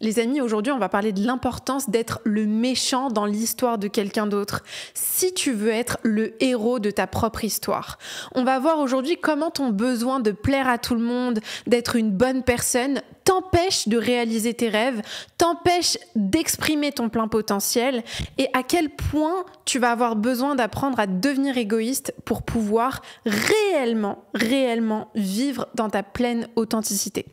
Les amis, aujourd'hui, on va parler de l'importance d'être le méchant dans l'histoire de quelqu'un d'autre, si tu veux être le héros de ta propre histoire. On va voir aujourd'hui comment ton besoin de plaire à tout le monde, d'être une bonne personne, t'empêche de réaliser tes rêves, t'empêche d'exprimer ton plein potentiel et à quel point tu vas avoir besoin d'apprendre à devenir égoïste pour pouvoir réellement vivre dans ta pleine authenticité.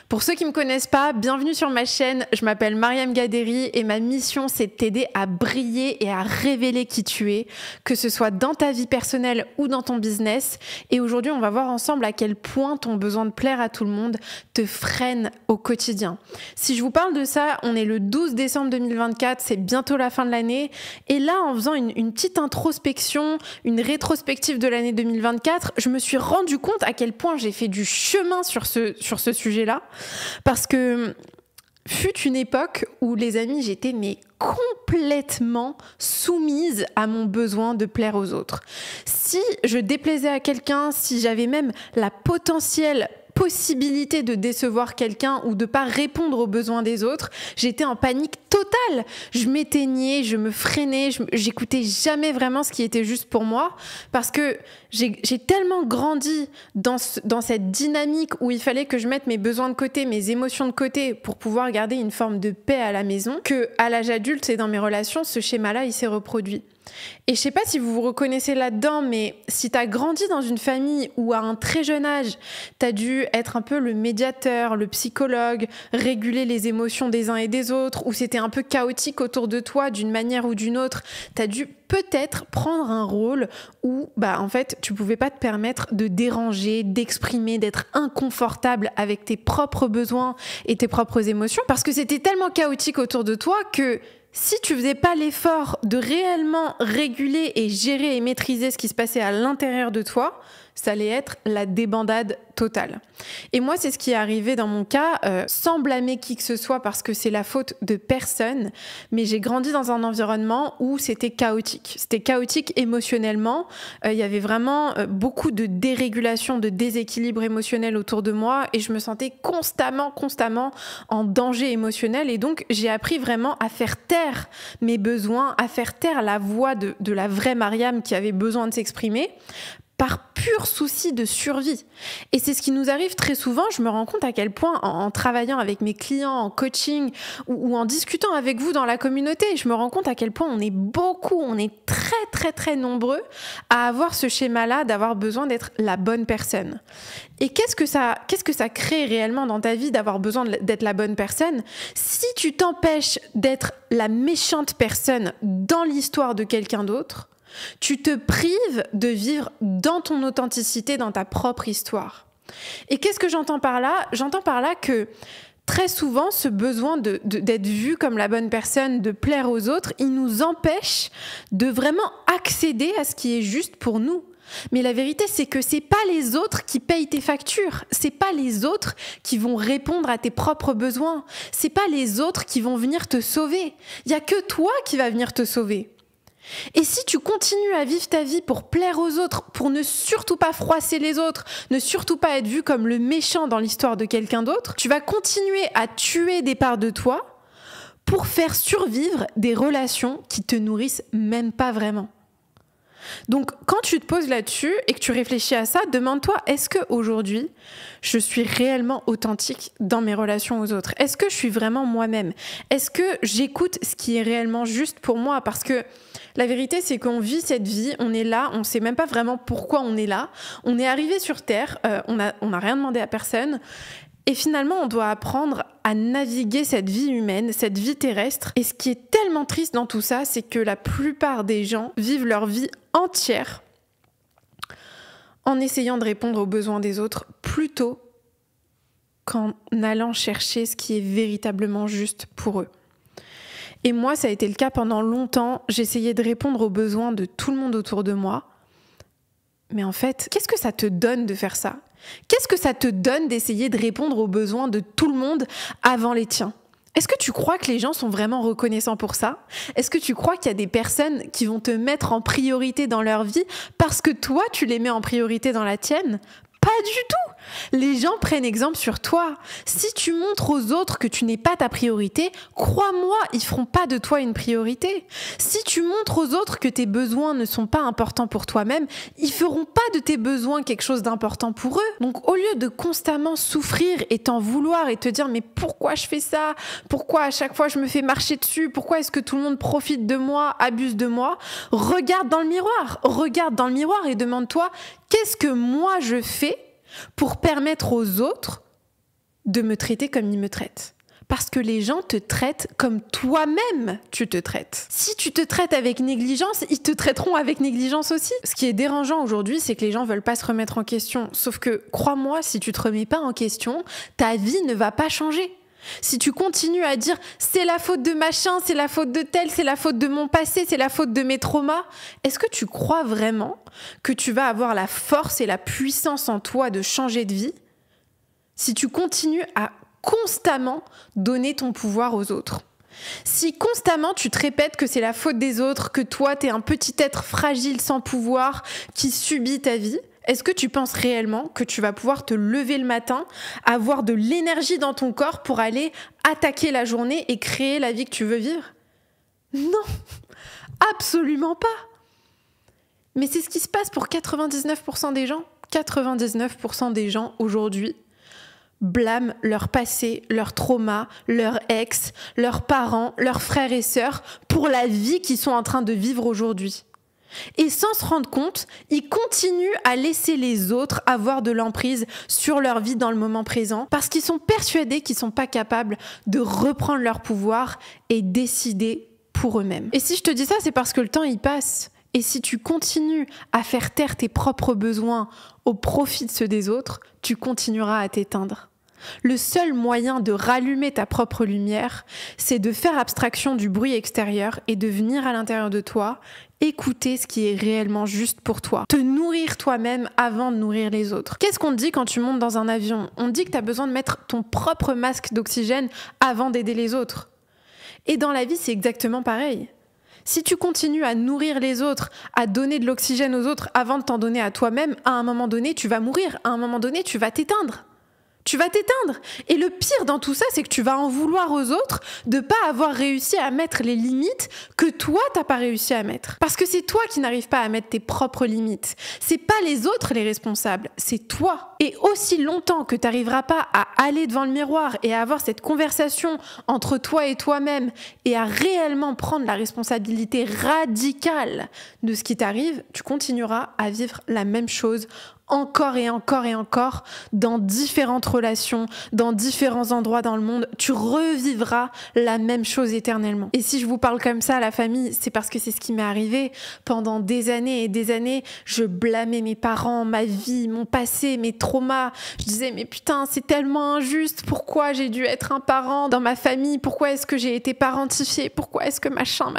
Pour ceux qui ne me connaissent pas, bienvenue sur ma chaîne, je m'appelle Mariam Gaderi et ma mission c'est de t'aider à briller et à révéler qui tu es, que ce soit dans ta vie personnelle ou dans ton business. Et aujourd'hui on va voir ensemble à quel point ton besoin de plaire à tout le monde te freine au quotidien. Si je vous parle de ça, on est le 12 décembre 2024, c'est bientôt la fin de l'année. Et là en faisant une petite introspection, une rétrospective de l'année 2024, je me suis rendu compte à quel point j'ai fait du chemin sur ce sujet-là. Parce que fut une époque où, les amis, j'étais complètement soumise à mon besoin de plaire aux autres. Si je déplaisais à quelqu'un, si j'avais même la potentielle possibilité de décevoir quelqu'un ou de pas répondre aux besoins des autres, j'étais en panique totale. Je m'éteignais, je me freinais, j'écoutais jamais vraiment ce qui était juste pour moi parce que j'ai tellement grandi dans cette dynamique où il fallait que je mette mes besoins de côté, mes émotions de côté pour pouvoir garder une forme de paix à la maison, que à l'âge adulte et dans mes relations, ce schéma-là, il s'est reproduit. Et je sais pas si vous vous reconnaissez là-dedans, mais si t'as grandi dans une famille où à un très jeune âge, t'as dû être un peu le médiateur, le psychologue, réguler les émotions des uns et des autres, où c'était un peu chaotique autour de toi d'une manière ou d'une autre, t'as dû peut-être prendre un rôle où, en fait, tu pouvais pas te permettre de déranger, d'exprimer, d'être inconfortable avec tes propres besoins et tes propres émotions, parce que c'était tellement chaotique autour de toi que si tu faisais pas l'effort de réellement réguler et gérer et maîtriser ce qui se passait à l'intérieur de toi, ça allait être la débandade totale. Et moi, c'est ce qui est arrivé dans mon cas, sans blâmer qui que ce soit parce que c'est la faute de personne, mais j'ai grandi dans un environnement où c'était chaotique. C'était chaotique émotionnellement. Il y avait vraiment beaucoup de dérégulation, de déséquilibre émotionnel autour de moi et je me sentais constamment en danger émotionnel. Et donc, j'ai appris vraiment à faire taire mes besoins, à faire taire la voix de la vraie Mariam qui avait besoin de s'exprimer, par pur souci de survie. Et c'est ce qui nous arrive très souvent. Je me rends compte à quel point, en travaillant avec mes clients, en coaching ou en discutant avec vous dans la communauté, je me rends compte à quel point on est très nombreux à avoir ce schéma-là, d'avoir besoin d'être la bonne personne. Et qu'est-ce que ça crée réellement dans ta vie d'avoir besoin d'être la bonne personne si tu t'empêches d'être la méchante personne dans l'histoire de quelqu'un d'autre? Tu te prives de vivre dans ton authenticité, dans ta propre histoire. Et qu'est-ce que j'entends par là? J'entends par là que très souvent, ce besoin d'être vu comme la bonne personne, de plaire aux autres, il nous empêche de vraiment accéder à ce qui est juste pour nous. Mais la vérité, c'est que c'est pas les autres qui payent tes factures. C'est pas les autres qui vont répondre à tes propres besoins. C'est pas les autres qui vont venir te sauver. Il y a que toi qui va venir te sauver. Et si tu continues à vivre ta vie pour plaire aux autres, pour ne surtout pas froisser les autres, ne surtout pas être vu comme le méchant dans l'histoire de quelqu'un d'autre, tu vas continuer à tuer des parts de toi pour faire survivre des relations qui te nourrissent même pas vraiment. Donc, quand tu te poses là-dessus et que tu réfléchis à ça, demande-toi, est-ce qu'aujourd'hui, je suis réellement authentique dans mes relations aux autres? Est-ce que je suis vraiment moi-même? Est-ce que j'écoute ce qui est réellement juste pour moi? Parce que la vérité, c'est qu'on vit cette vie, on est là, on ne sait même pas vraiment pourquoi on est là. On est arrivé sur Terre, on n'a rien demandé à personne. Et finalement, on doit apprendre à naviguer cette vie humaine, cette vie terrestre. Et ce qui est tellement triste dans tout ça, c'est que la plupart des gens vivent leur vie entière en essayant de répondre aux besoins des autres plutôt qu'en allant chercher ce qui est véritablement juste pour eux. Et moi, ça a été le cas pendant longtemps. J'essayais de répondre aux besoins de tout le monde autour de moi. Mais en fait, qu'est-ce que ça te donne de faire ça? Qu'est-ce que ça te donne d'essayer de répondre aux besoins de tout le monde avant les tiens? Est-ce que tu crois que les gens sont vraiment reconnaissants pour ça? Est-ce que tu crois qu'il y a des personnes qui vont te mettre en priorité dans leur vie parce que toi, tu les mets en priorité dans la tienne? Pas du tout! Les gens prennent exemple sur toi. Si tu montres aux autres que tu n'es pas ta priorité, crois-moi, ils feront pas de toi une priorité. Si tu montres aux autres que tes besoins ne sont pas importants pour toi-même, ils feront pas de tes besoins quelque chose d'important pour eux. Donc au lieu de constamment souffrir et t'en vouloir et te dire mais pourquoi je fais ça? Pourquoi à chaque fois je me fais marcher dessus? Pourquoi est-ce que tout le monde profite de moi, abuse de moi? Regarde dans le miroir et demande-toi qu'est-ce que moi je fais pour permettre aux autres de me traiter comme ils me traitent. Parce que les gens te traitent comme toi-même tu te traites. Si tu te traites avec négligence, ils te traiteront avec négligence aussi. Ce qui est dérangeant aujourd'hui, c'est que les gens veulent pas se remettre en question. Sauf que, crois-moi, si tu te remets pas en question, ta vie ne va pas changer. Si tu continues à dire « c'est la faute de machin, c'est la faute de tel, c'est la faute de mon passé, c'est la faute de mes traumas », est-ce que tu crois vraiment que tu vas avoir la force et la puissance en toi de changer de vie si tu continues à constamment donner ton pouvoir aux autres? Si constamment tu te répètes que c'est la faute des autres, que toi t'es un petit être fragile sans pouvoir qui subit ta vie, est-ce que tu penses réellement que tu vas pouvoir te lever le matin, avoir de l'énergie dans ton corps pour aller attaquer la journée et créer la vie que tu veux vivre? Non, absolument pas. Mais c'est ce qui se passe pour 99% des gens. 99% des gens aujourd'hui blâment leur passé, leur trauma, leur ex, leurs parents, leurs frères et sœurs pour la vie qu'ils sont en train de vivre aujourd'hui. Et sans se rendre compte, ils continuent à laisser les autres avoir de l'emprise sur leur vie dans le moment présent parce qu'ils sont persuadés qu'ils ne sont pas capables de reprendre leur pouvoir et décider pour eux-mêmes. Et si je te dis ça, c'est parce que le temps, il passe. Et si tu continues à faire taire tes propres besoins au profit de ceux des autres, tu continueras à t'éteindre. Le seul moyen de rallumer ta propre lumière, c'est de faire abstraction du bruit extérieur et de venir à l'intérieur de toi, écouter ce qui est réellement juste pour toi. Te nourrir toi-même avant de nourrir les autres. Qu'est-ce qu'on te dit quand tu montes dans un avion? On te dit que tu as besoin de mettre ton propre masque d'oxygène avant d'aider les autres. Et dans la vie, c'est exactement pareil. Si tu continues à nourrir les autres, à donner de l'oxygène aux autres avant de t'en donner à toi-même, à un moment donné, tu vas mourir. À un moment donné, tu vas t'éteindre. Tu vas t'éteindre. Et le pire dans tout ça, c'est que tu vas en vouloir aux autres de ne pas avoir réussi à mettre les limites que toi, t'as pas réussi à mettre. Parce que c'est toi qui n'arrives pas à mettre tes propres limites. C'est pas les autres les responsables, c'est toi. Et aussi longtemps que tu n'arriveras pas à aller devant le miroir et à avoir cette conversation entre toi et toi-même et à réellement prendre la responsabilité radicale de ce qui t'arrive, tu continueras à vivre la même chose encore et encore et encore, dans différentes relations, dans différents endroits dans le monde, tu revivras la même chose éternellement. Et si je vous parle comme ça à la famille, c'est parce que c'est ce qui m'est arrivé. Pendant des années et des années, je blâmais mes parents, ma vie, mon passé, mes traumas. Je disais, mais putain, c'est tellement injuste. Pourquoi j'ai dû être un parent dans ma famille? Pourquoi est-ce que j'ai été parentifiée? Pourquoi est-ce que machin?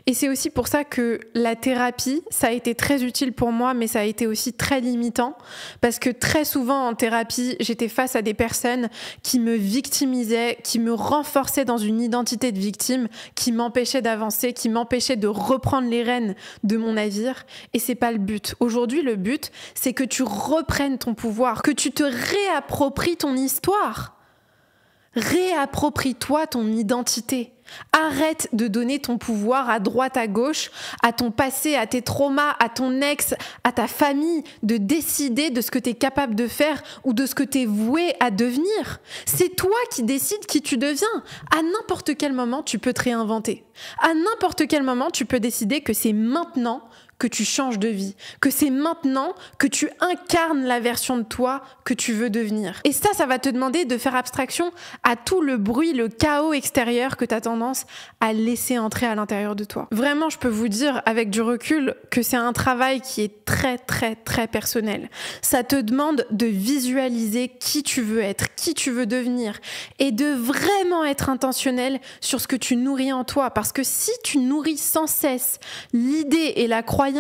Et c'est aussi pour ça que la thérapie, ça a été très utile pour moi, mais ça a été aussi très limitant, parce que très souvent en thérapie, j'étais face à des personnes qui me victimisaient, qui me renforçaient dans une identité de victime, qui m'empêchaient d'avancer, qui m'empêchaient de reprendre les rênes de mon navire, et c'est pas le but. Aujourd'hui, le but, c'est que tu reprennes ton pouvoir, que tu te réappropries ton histoire. Réapproprie-toi ton identité. Arrête de donner ton pouvoir à droite, à gauche, à ton passé, à tes traumas, à ton ex, à ta famille, de décider de ce que tu es capable de faire ou de ce que tu es voué à devenir. C'est toi qui décides qui tu deviens. À n'importe quel moment, tu peux te réinventer. À n'importe quel moment, tu peux décider que c'est maintenant que tu changes de vie, que c'est maintenant que tu incarnes la version de toi que tu veux devenir. Et ça va te demander de faire abstraction à tout le bruit, le chaos extérieur que tu as tendance à laisser entrer à l'intérieur de toi. Vraiment, je peux vous dire avec du recul que c'est un travail qui est très, très, très personnel. Ça te demande de visualiser qui tu veux être, qui tu veux devenir et de vraiment être intentionnel sur ce que tu nourris en toi. Parce que si tu nourris sans cesse l'idée et la croyance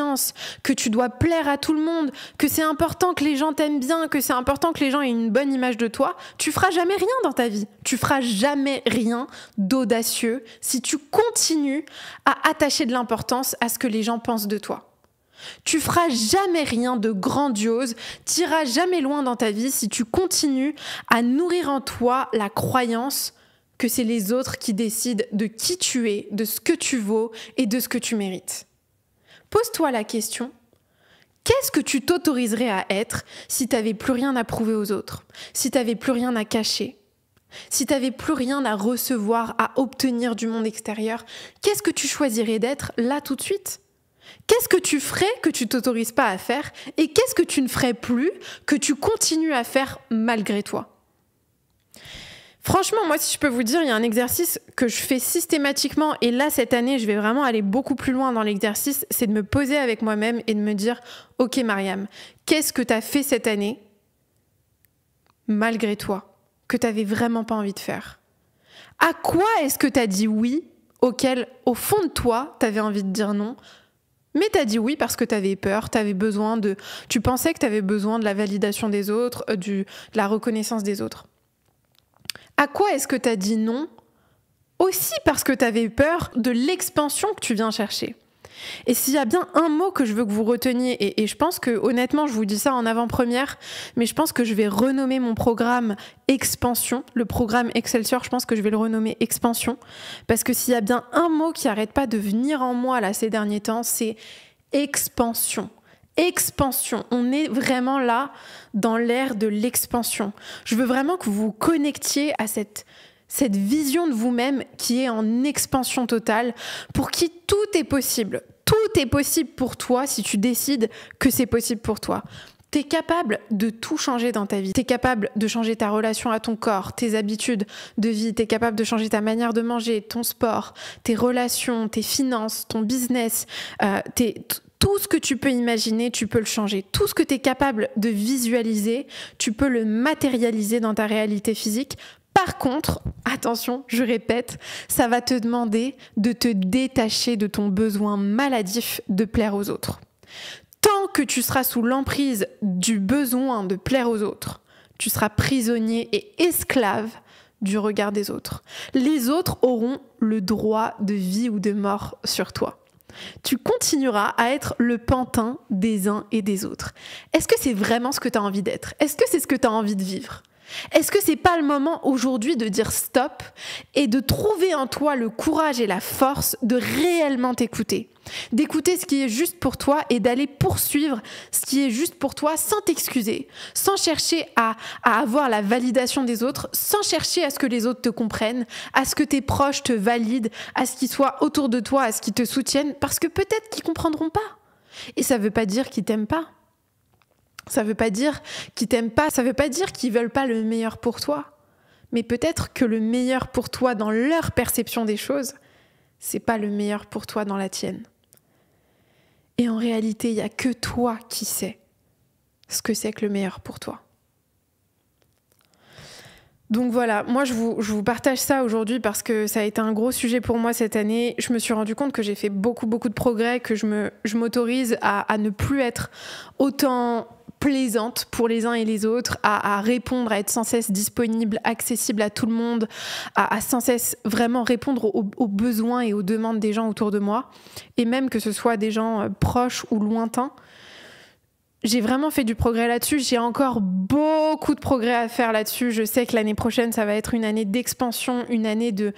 que tu dois plaire à tout le monde, que c'est important que les gens t'aiment bien, que c'est important que les gens aient une bonne image de toi, tu feras jamais rien dans ta vie. Tu feras jamais rien d'audacieux si tu continues à attacher de l'importance à ce que les gens pensent de toi. Tu feras jamais rien de grandiose, t'iras jamais loin dans ta vie si tu continues à nourrir en toi la croyance que c'est les autres qui décident de qui tu es, de ce que tu vaux et de ce que tu mérites. Pose-toi la question, qu'est-ce que tu t'autoriserais à être si tu n'avais plus rien à prouver aux autres, si tu n'avais plus rien à cacher, si tu n'avais plus rien à recevoir, à obtenir du monde extérieur? Qu'est-ce que tu choisirais d'être là tout de suite? Qu'est-ce que tu ferais que tu t'autorises pas à faire et qu'est-ce que tu ne ferais plus que tu continues à faire malgré toi? Franchement, moi, si je peux vous dire, il y a un exercice que je fais systématiquement et là, cette année, je vais vraiment aller beaucoup plus loin dans l'exercice, c'est de me poser avec moi-même et de me dire « Ok, Mariam, qu'est-ce que tu as fait cette année malgré toi, que tu n'avais vraiment pas envie de faire? À quoi est-ce que tu as dit oui, auquel, au fond de toi, tu avais envie de dire non ? Mais t'as dit oui parce que t'avais peur, tu pensais que t'avais besoin de la validation des autres, de la reconnaissance des autres. À quoi est-ce que t'as dit non? Aussi parce que t'avais peur de l'expansion que tu viens chercher. Et s'il y a bien un mot que je veux que vous reteniez, et je pense que honnêtement je vous dis ça en avant-première, mais je pense que je vais renommer mon programme Expansion, le programme Excelsior, je pense que je vais le renommer Expansion, parce que s'il y a bien un mot qui n'arrête pas de venir en moi là ces derniers temps, c'est expansion. Expansion, on est vraiment là dans l'ère de l'expansion. Je veux vraiment que vous vous connectiez à cette vision de vous-même qui est en expansion totale, pour qui tout est possible. Tout est possible pour toi si tu décides que c'est possible pour toi. T'es capable de tout changer dans ta vie. T'es capable de changer ta relation à ton corps, tes habitudes de vie. T'es capable de changer ta manière de manger, ton sport, tes relations, tes finances, ton business. Tout ce que tu peux imaginer, tu peux le changer. Tout ce que tu es capable de visualiser, tu peux le matérialiser dans ta réalité physique. Par contre, attention, je répète, ça va te demander de te détacher de ton besoin maladif de plaire aux autres. Tant que tu seras sous l'emprise du besoin de plaire aux autres, tu seras prisonnier et esclave du regard des autres. Les autres auront le droit de vie ou de mort sur toi. Tu continueras à être le pantin des uns et des autres. Est-ce que c'est vraiment ce que tu as envie d'être? Est-ce que c'est ce que tu as envie de vivre? Est-ce que c'est pas le moment aujourd'hui de dire stop et de trouver en toi le courage et la force de réellement t'écouter? D'écouter ce qui est juste pour toi et d'aller poursuivre ce qui est juste pour toi sans t'excuser, sans chercher à avoir la validation des autres, sans chercher à ce que les autres te comprennent, à ce que tes proches te valident, à ce qu'ils soient autour de toi, à ce qu'ils te soutiennent, parce que peut-être qu'ils comprendront pas. Et ça veut pas dire qu'ils t'aiment pas. Ça veut pas dire qu'ils t'aiment pas, ça veut pas dire qu'ils veulent pas le meilleur pour toi. Mais peut-être que le meilleur pour toi dans leur perception des choses, c'est pas le meilleur pour toi dans la tienne. Et en réalité, il y a que toi qui sais ce que c'est que le meilleur pour toi. Donc voilà, moi je vous partage ça aujourd'hui parce que ça a été un gros sujet pour moi cette année. Je me suis rendu compte que j'ai fait beaucoup de progrès, que je m'autorise à ne plus être autant plaisante pour les uns et les autres, à répondre, à être sans cesse disponible, accessible à tout le monde, à sans cesse vraiment répondre aux besoins et aux demandes des gens autour de moi, et même que ce soit des gens proches ou lointains. J'ai vraiment fait du progrès là-dessus. J'ai encore beaucoup de progrès à faire là-dessus. Je sais que l'année prochaine, ça va être une année d'expansion, une année de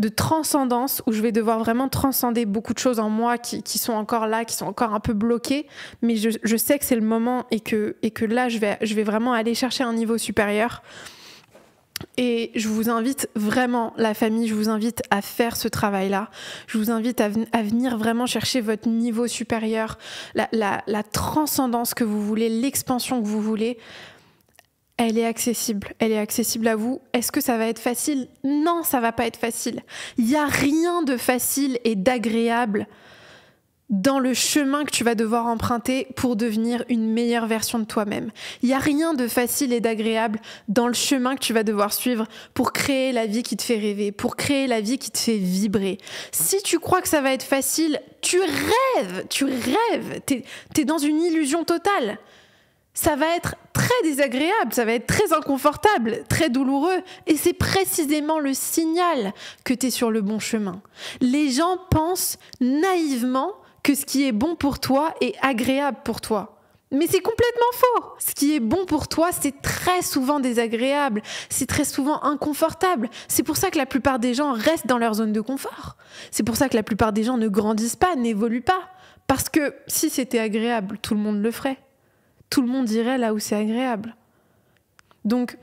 transcendance où je vais devoir vraiment transcender beaucoup de choses en moi qui sont encore là, qui sont encore un peu bloquées. Mais je sais que c'est le moment et que là, je vais vraiment aller chercher un niveau supérieur. Et je vous invite vraiment, la famille, je vous invite à faire ce travail-là. Je vous invite à venir vraiment chercher votre niveau supérieur, la transcendance que vous voulez, l'expansion que vous voulez. Elle est accessible à vous. Est-ce que ça va être facile? Non, ça va pas être facile. Il n'y a rien de facile et d'agréable dans le chemin que tu vas devoir emprunter pour devenir une meilleure version de toi-même. Il n'y a rien de facile et d'agréable dans le chemin que tu vas devoir suivre pour créer la vie qui te fait rêver, pour créer la vie qui te fait vibrer. Si tu crois que ça va être facile, tu rêves, t'es dans une illusion totale. Ça va être très désagréable, ça va être très inconfortable, très douloureux, et c'est précisément le signal que t'es sur le bon chemin. Les gens pensent naïvement que ce qui est bon pour toi est agréable pour toi. Mais c'est complètement faux. Ce qui est bon pour toi, c'est très souvent désagréable, c'est très souvent inconfortable. C'est pour ça que la plupart des gens restent dans leur zone de confort. C'est pour ça que la plupart des gens ne grandissent pas, n'évoluent pas. Parce que si c'était agréable, tout le monde le ferait. Tout le monde irait là où c'est agréable. Donc,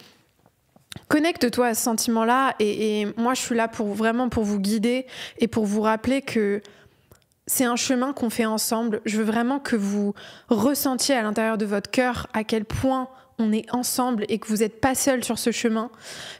connecte-toi à ce sentiment-là et moi, je suis là pour vous guider et pour vous rappeler que c'est un chemin qu'on fait ensemble. Je veux vraiment que vous ressentiez à l'intérieur de votre cœur à quel point on est ensemble et que vous n'êtes pas seul sur ce chemin.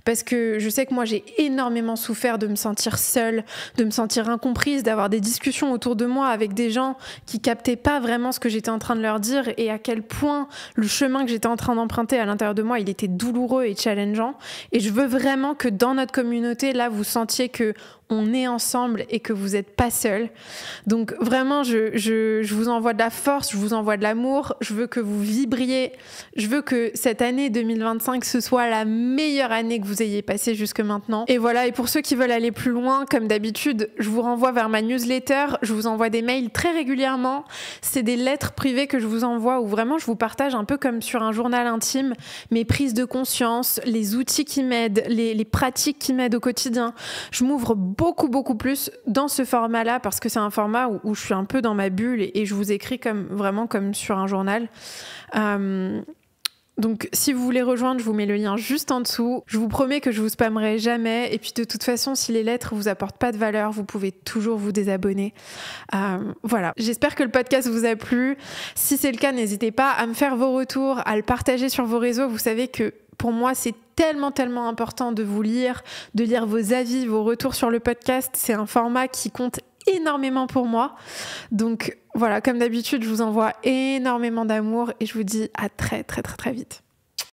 Parce que je sais que moi, j'ai énormément souffert de me sentir seule, de me sentir incomprise, d'avoir des discussions autour de moi avec des gens qui captaient pas vraiment ce que j'étais en train de leur dire et à quel point le chemin que j'étais en train d'emprunter à l'intérieur de moi, il était douloureux et challengeant. Et je veux vraiment que dans notre communauté, là, vous sentiez que on est ensemble et que vous n'êtes pas seul. Donc vraiment, je vous envoie de la force, je vous envoie de l'amour. Je veux que vous vibriez. Je veux que cette année 2025, ce soit la meilleure année que vous ayez passée jusque maintenant. Et voilà, et pour ceux qui veulent aller plus loin, comme d'habitude, je vous renvoie vers ma newsletter. Je vous envoie des mails très régulièrement. C'est des lettres privées que je vous envoie où vraiment je vous partage un peu comme sur un journal intime mes prises de conscience, les outils qui m'aident, les pratiques qui m'aident au quotidien. Je m'ouvre beaucoup plus dans ce format-là parce que c'est un format où je suis un peu dans ma bulle et je vous écris vraiment comme sur un journal. Donc si vous voulez rejoindre, je vous mets le lien juste en dessous. Je vous promets que je vous spammerai jamais. Et puis de toute façon, si les lettres vous apportent pas de valeur, vous pouvez toujours vous désabonner. Voilà. J'espère que le podcast vous a plu. Si c'est le cas, n'hésitez pas à me faire vos retours, à le partager sur vos réseaux. Vous savez que pour moi, c'est tellement important de vous lire, de lire vos avis, vos retours sur le podcast. C'est un format qui compte énormément pour moi. Donc voilà, comme d'habitude, je vous envoie énormément d'amour et je vous dis à très vite.